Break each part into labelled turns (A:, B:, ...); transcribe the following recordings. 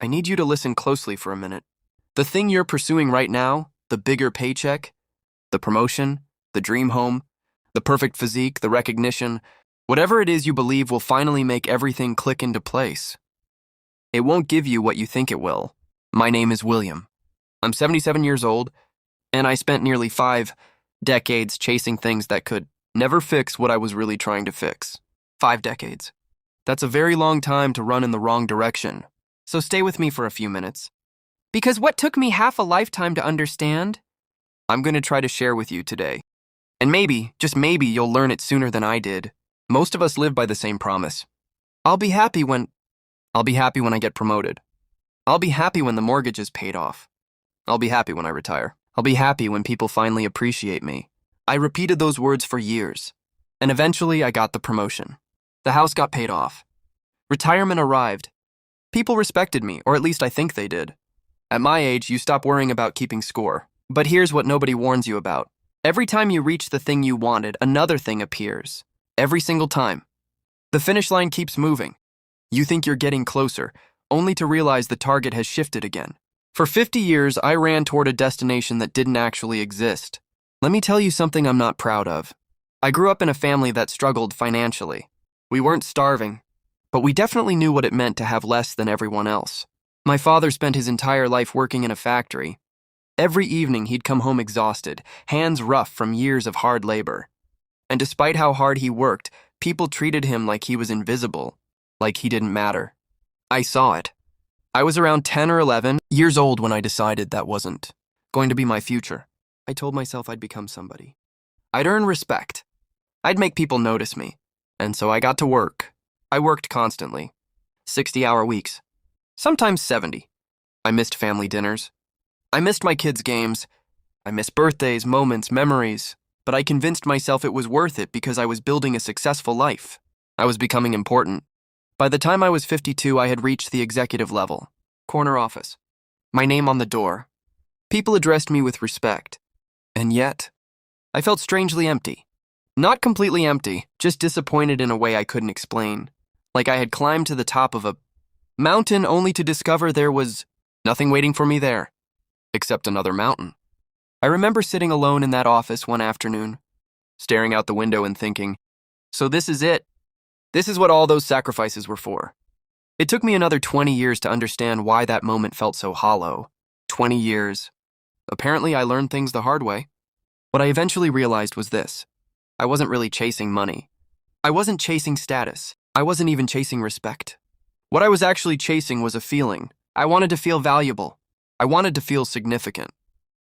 A: I need you to listen closely for a minute. The thing you're pursuing right now, the bigger paycheck, the promotion, the dream home, the perfect physique, the recognition, whatever it is you believe will finally make everything click into place. It won't give you what you think it will. My name is William. I'm 77 years old, and I spent nearly 5 decades chasing things that could never fix what I was really trying to fix. 5 decades. That's a very long time to run in the wrong direction. So stay with me for a few minutes. Because what took me half a lifetime to understand, I'm going to try to share with you today. And maybe, just maybe, you'll learn it sooner than I did. Most of us live by the same promise. I'll be happy when I get promoted. I'll be happy when the mortgage is paid off. I'll be happy when I retire. I'll be happy when people finally appreciate me. I repeated those words for years, and eventually I got the promotion. The house got paid off. Retirement arrived. People respected me, or at least I think they did. At my age, you stop worrying about keeping score. But here's what nobody warns you about. Every time you reach the thing you wanted, another thing appears. Every single time. The finish line keeps moving. You think you're getting closer, only to realize the target has shifted again. For 50 years, I ran toward a destination that didn't actually exist. Let me tell you something I'm not proud of. I grew up in a family that struggled financially. We weren't starving, but we definitely knew what it meant to have less than everyone else. My father spent his entire life working in a factory. Every evening he'd come home exhausted, hands rough from years of hard labor. And despite how hard he worked, people treated him like he was invisible, like he didn't matter. I saw it. I was around 10 or 11 years old when I decided that wasn't going to be my future. I told myself I'd become somebody. I'd earn respect. I'd make people notice me. And so I got to work. I worked constantly. 60-hour weeks. Sometimes 70. I missed family dinners. I missed my kids' games. I missed birthdays, moments, memories. But I convinced myself it was worth it because I was building a successful life. I was becoming important. By the time I was 52, I had reached the executive level. Corner office. My name on the door. People addressed me with respect. And yet, I felt strangely empty. Not completely empty, just disappointed in a way I couldn't explain. Like I had climbed to the top of a mountain only to discover there was nothing waiting for me there, except another mountain. I remember sitting alone in that office one afternoon, staring out the window and thinking, so this is it. This is what all those sacrifices were for. It took me another 20 years to understand why that moment felt so hollow. 20 years. Apparently, I learned things the hard way. What I eventually realized was this. I wasn't really chasing money. I wasn't chasing status. I wasn't even chasing respect. What I was actually chasing was a feeling. I wanted to feel valuable. I wanted to feel significant.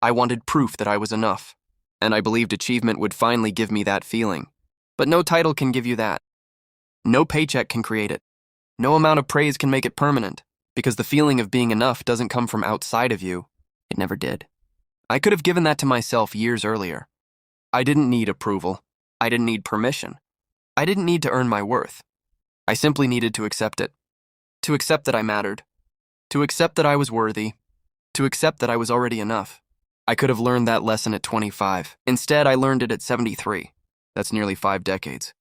A: I wanted proof that I was enough. And I believed achievement would finally give me that feeling. But no title can give you that. No paycheck can create it. No amount of praise can make it permanent, because the feeling of being enough doesn't come from outside of you. It never did. I could have given that to myself years earlier. I didn't need approval. I didn't need permission. I didn't need to earn my worth. I simply needed to accept it. To accept that I mattered. To accept that I was worthy. To accept that I was already enough. I could have learned that lesson at 25. Instead, I learned it at 73. That's nearly 5 decades.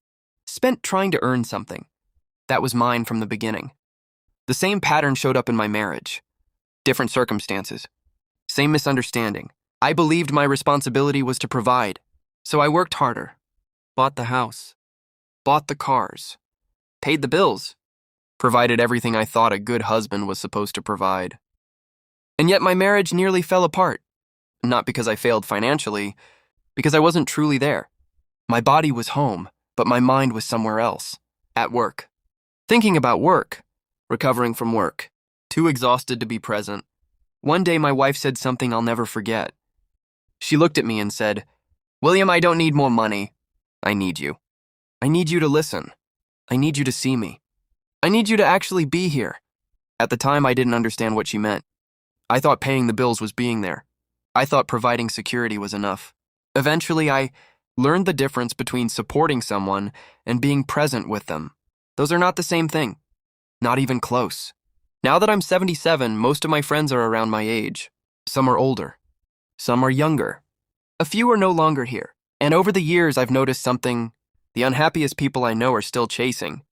A: Spent trying to earn something. That was mine from the beginning. The same pattern showed up in my marriage. Different circumstances. Same misunderstanding. I believed my responsibility was to provide. So I worked harder. Bought the house. Bought the cars. Paid the bills. Provided everything I thought a good husband was supposed to provide. And yet my marriage nearly fell apart. Not because I failed financially, because I wasn't truly there. My body was home, but my mind was somewhere else. At work. Thinking about work. Recovering from work. Too exhausted to be present. One day my wife said something I'll never forget. She looked at me and said, "William, I don't need more money. I need you. I need you to listen. I need you to see me. I need you to actually be here." At the time, I didn't understand what she meant. I thought paying the bills was being there. I thought providing security was enough. Eventually, I learned the difference between supporting someone and being present with them. Those are not the same thing. Not even close. Now that I'm 77, most of my friends are around my age. Some are older. Some are younger. A few are no longer here. And over the years, I've noticed something the unhappiest people I know are still chasing.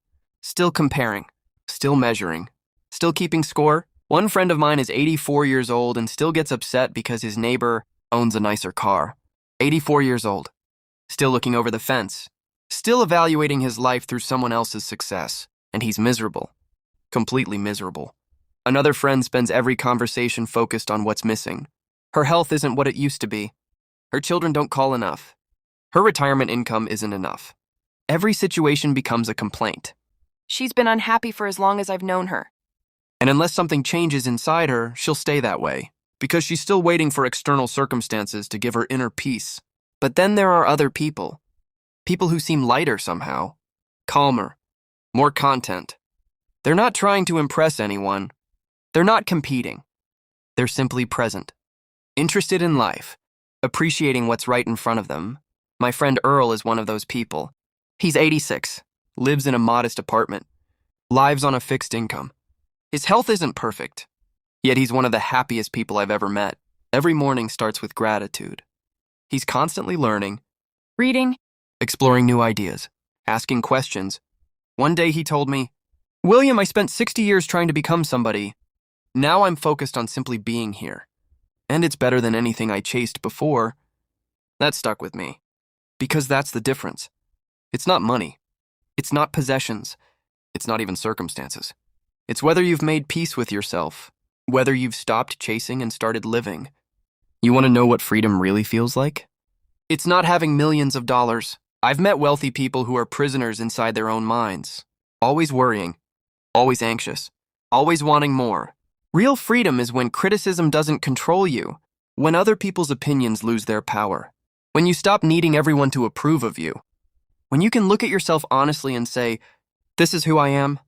A: Still comparing. Still measuring. Still keeping score. One friend of mine is 84 years old and still gets upset because his neighbor owns a nicer car. 84 years old, still looking over the fence, still evaluating his life through someone else's success, and he's miserable. Completely miserable. Another friend spends every conversation focused on what's missing. Her health isn't what it used to be. Her children don't call enough. Her retirement income isn't enough. Every situation becomes a complaint.
B: She's been unhappy for as long as I've known her.
A: And unless something changes inside her, she'll stay that way, because she's still waiting for external circumstances to give her inner peace. But then there are other people. People who seem lighter somehow, calmer, more content. They're not trying to impress anyone. They're not competing. They're simply present, interested in life, appreciating what's right in front of them. My friend Earl is one of those people. He's 86, lives in a modest apartment, lives on a fixed income. His health isn't perfect, yet he's one of the happiest people I've ever met. Every morning starts with gratitude. He's constantly learning,
B: Reading.
A: exploring new ideas, asking questions. One day he told me, "William, I spent 60 years trying to become somebody. Now I'm focused on simply being here. And it's better than anything I chased before." That stuck with me, because that's the difference. It's not money. It's not possessions. It's not even circumstances. It's whether you've made peace with yourself, whether you've stopped chasing and started living. You want to know what freedom really feels like? It's not having millions of dollars. I've met wealthy people who are prisoners inside their own minds, always worrying, always anxious, always wanting more. Real freedom is when criticism doesn't control you, when other people's opinions lose their power, when you stop needing everyone to approve of you, when you can look at yourself honestly and say, "This is who I am,"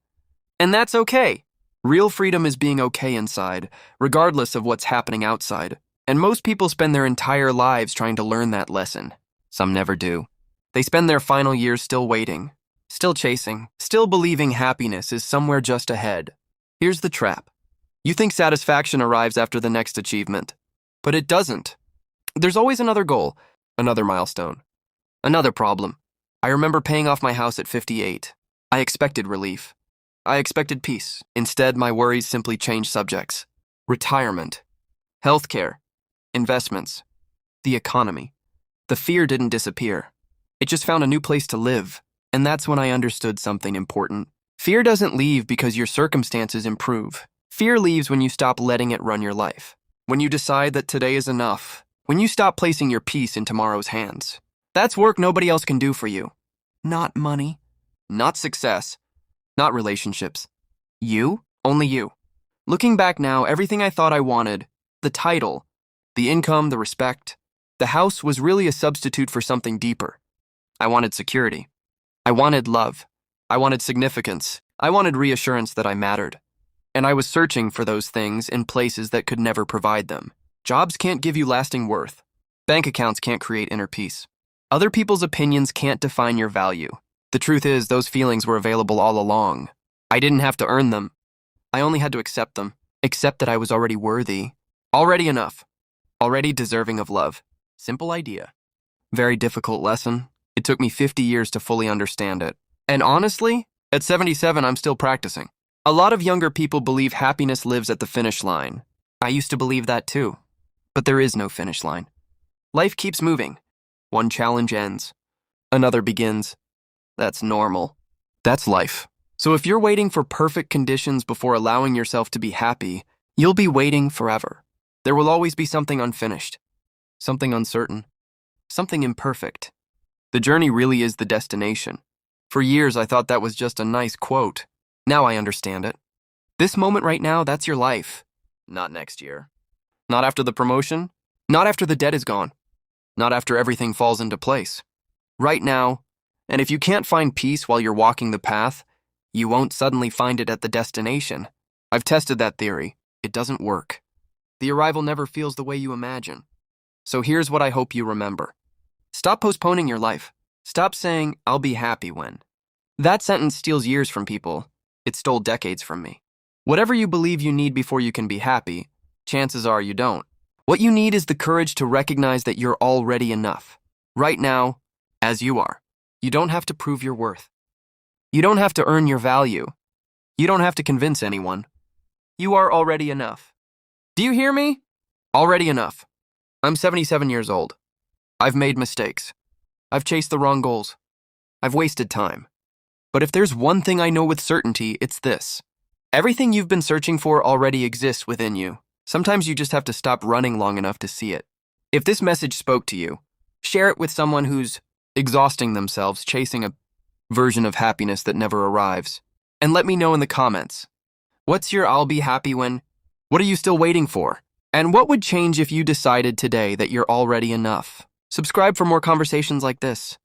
A: and that's okay. Real freedom is being okay inside, regardless of what's happening outside. And most people spend their entire lives trying to learn that lesson. Some never do. They spend their final years still waiting, still chasing, still believing happiness is somewhere just ahead. Here's the trap. You think satisfaction arrives after the next achievement, but it doesn't. There's always another goal, another milestone, another problem. I remember paying off my house at 58. I expected relief. I expected peace. Instead, my worries simply changed subjects. Retirement, healthcare, investments, the economy. The fear didn't disappear. It just found a new place to live. And that's when I understood something important. Fear doesn't leave because your circumstances improve. Fear leaves when you stop letting it run your life. When you decide that today is enough. When you stop placing your peace in tomorrow's hands. That's work nobody else can do for you. Not money. Not success. Not relationships. You, only you. Looking back now, everything I thought I wanted, the title, the income, the respect, the house was really a substitute for something deeper. I wanted security. I wanted love. I wanted significance. I wanted reassurance that I mattered. And I was searching for those things in places that could never provide them. Jobs can't give you lasting worth. Bank accounts can't create inner peace. Other people's opinions can't define your value. The truth is, those feelings were available all along. I didn't have to earn them. I only had to accept them. Accept that I was already worthy. Already enough. Already deserving of love. Simple idea. Very difficult lesson. It took me 50 years to fully understand it. And honestly, at 77, I'm still practicing. A lot of younger people believe happiness lives at the finish line. I used to believe that too. But there is no finish line. Life keeps moving. One challenge ends. Another begins. That's normal. That's life. So if you're waiting for perfect conditions before allowing yourself to be happy, you'll be waiting forever. There will always be something unfinished, something uncertain, something imperfect. The journey really is the destination. For years, I thought that was just a nice quote. Now I understand it. This moment right now, that's your life. Not next year. Not after the promotion. Not after the debt is gone. Not after everything falls into place. Right now. And if you can't find peace while you're walking the path, you won't suddenly find it at the destination. I've tested that theory. It doesn't work. The arrival never feels the way you imagine. So here's what I hope you remember. Stop postponing your life. Stop saying, "I'll be happy when." That sentence steals years from people. It stole decades from me. Whatever you believe you need before you can be happy, chances are you don't. What you need is the courage to recognize that you're already enough. Right now, as you are. You don't have to prove your worth. You don't have to earn your value. You don't have to convince anyone. You are already enough. Do you hear me? Already enough. I'm 77 years old. I've made mistakes. I've chased the wrong goals. I've wasted time. But if there's one thing I know with certainty, it's this. Everything you've been searching for already exists within you. Sometimes you just have to stop running long enough to see it. If this message spoke to you, share it with someone who's exhausting themselves chasing a version of happiness that never arrives. And let me know in the comments. What's your I'll be happy when? What are you still waiting for? And what would change if you decided today that you're already enough? Subscribe for more conversations like this.